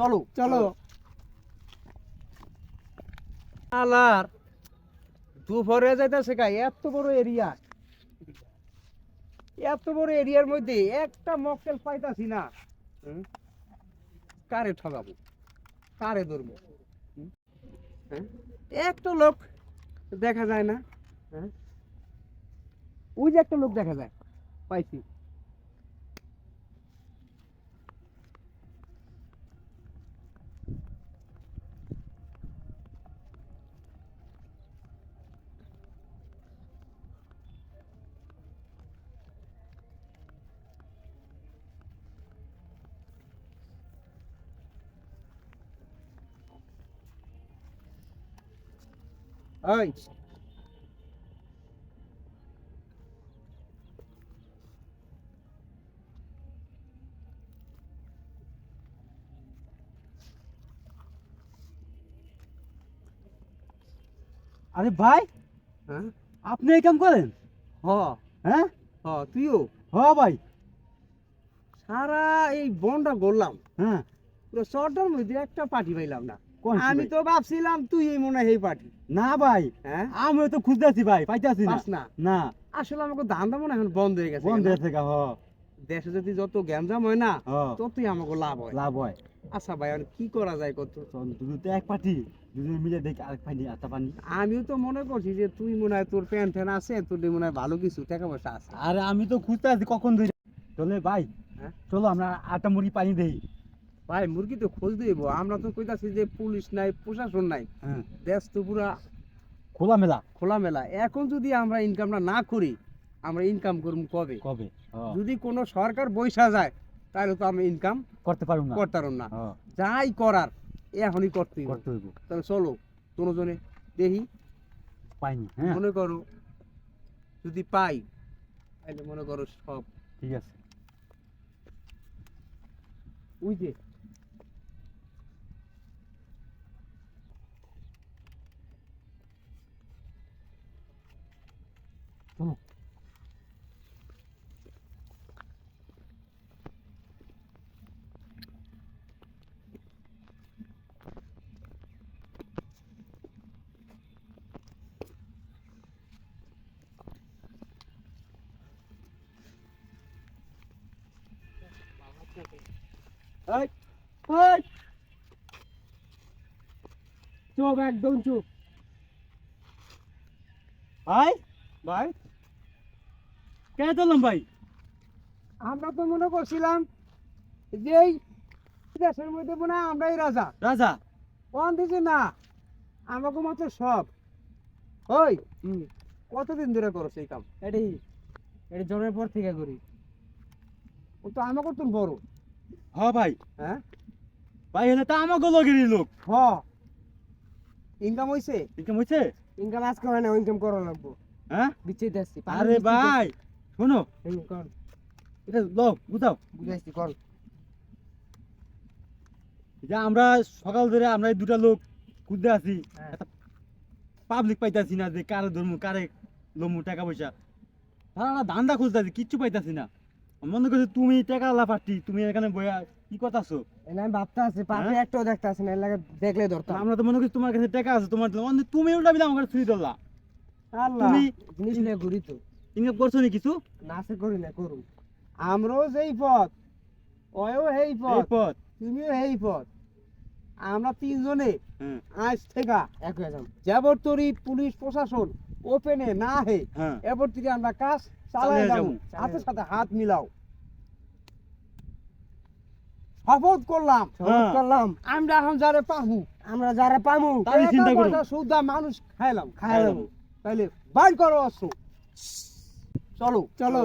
চলো চলো। আলার দুপুরে যাইতেছে গাই এত বড় এরিয়ার মধ্যে একটা মক্কেল পাইতাছি না। কারে ঠগাবো, কারে ধরবো? হ্যাঁ? একটা লোক দেখা যায় না। হ্যাঁ, ওই যে একটা লোক দেখা যায়, পাইছি। ওই আরে ভাই, হ্যাঁ আপনি এই কাম করেন? হ হ্যাঁ হ তুইও হ ভাই। সারা এই বনটা বললাম, হ্যাঁ, পুরো চরটার মধ্যে একটা পার্টি পাইলাম না। কোন আমি তো ভাবছিলাম তুই এই মনে হয় এই পার্টি। না ভাই, হ্যাঁ, আমিও তো খুঁজতেছি ভাই, পাইতাছি না। পাস না। না, আসলে আমাকে ধান্দা মনে হয় এখন বন্ধ হয়ে গেছে। বন্ধ কেন? হয়ে থেকে। হ, দেশে যদি যত গ্যাঞ্জাম হয় না, হ, ততই আমাকে লাভ হয়। লাভ হয়। আচ্ছা ভাই, আর কি করা যায় কত? দুটো তো এক পার্টি, দুজনে মিলে দেখি আরেক পানি আতা পানি। আমিও তো মনে করছি যে তুই মনে হয় তোর প্যান্ট ফ্যান আছে, তোর মনে হয় ভালো কিছু টাকা পয়সা আছে। আরে আমি তো খুঁজতেছি কখন ধরে। চলে ভাই, হ্যাঁ? চলো আমরা আটা মুড়ি পানি দেই। ভাই মুরগি তো খোঁজ দিব, আমরা তো কইতাছি যে পুলিশ নাই, প্রশাসন নাই, হ্যাঁ, দেশ তো পুরা খোলা মেলা। খোলামেলা। এখন যদি আমরা ইনকামটা না করি, আমরা ইনকাম করব কবে? কবে? যদি কোনো সরকার বৈশা যায়, তাহলে তো আমি ইনকাম করতে পারবো না। করতাম না। হ্যাঁ, যাই করার এখনই করতেই হবে। করতে হইব। তাহলে চলো দুজনে দেখি। পাইনি। হ্যাঁ, মনে করো যদি পাই, তাহলে মনে করো সব। ঠিক আছে। ওই যে চলো। এই, এই, চুপ, একদম চুপ। ভাই, ভাই, কেন চললাম ভাই? আমরা তো মনে করছিলাম যে এই দেশের মধ্যে মনে হয় আমরাই রাজা। রাজা। কোন দিছে না, আমাকে মাত্র সব। ওই কতদিন ধরে করো সেই কাম? এটি জন্মের পর থেকে করি। ও তো আমাকে তো বড়। হ ভাই, হ্যাঁ, ভাই হলে তো আমাকে লগেরই লোক। হ, ইনকাম হইছে? ইনকাম হইছে? ইনকাম আজকে হয় না, ইনকাম করা লাগবো। হ্যাঁ, বিচ্ছেদ আসছি। আরে ভাই শোনো, কর, এটা লও বুঝাও। বুঝাইছি, কর। যে আমরা সকাল ধরে আমরা এই দুটা লোক খুঁজতে আছি, হ্যাঁ। পাবলিক পাইতাছি না, যে কারে ধর্ম কারে লমু টাকা পয়সা। তারা ধান্দা খুঁজতেছি, কিচ্ছু পাইতাছি না। মনে করছি তুমি টাকা আলা পার্টি, তুমি এখানে বইয়া কি কথাছো? এনে আমি ভাবতে আছি, পাপে হ্যাঁ? একটাও দেখতে আসি না, এর লাগে দেখলে ধরতাম। আমরা তো মনে করছি তোমার কাছে টাকা আছে, তোমার তুমি উল্টা বিলা আমার কাছে ফ্রি ধরলা। আল্লাহ, তুমি জিনিস নিয়ে ঘুরি তো। ইনকাম করছো নি কিছু? নাচে করি না, করু। আমরাও যেই পথ, ওয়ও এই এই পথ, পথ। তুমিও এই পথ। আমরা তিনজনে হ্যাঁ, আজ থেকে এক হয়ে যাব। যাবর তরি পুলিশ প্রশাসন ওপেনে না হে, হ্যাঁ, এবার থেকে আমরা কাজ চালাই চালিয়ে যাব। যাবো। হাতের সাথে হাত মিলাও। শপথ করলাম, হ্যাঁ। আমরা এখন যারে পাবো, আমরা যারে পাবো তারই চিন্তা করো। সুদা মানুষ খাইলাম, খাইলাম। তাইলে বাইর করো অস্ত্র। চলো চলো।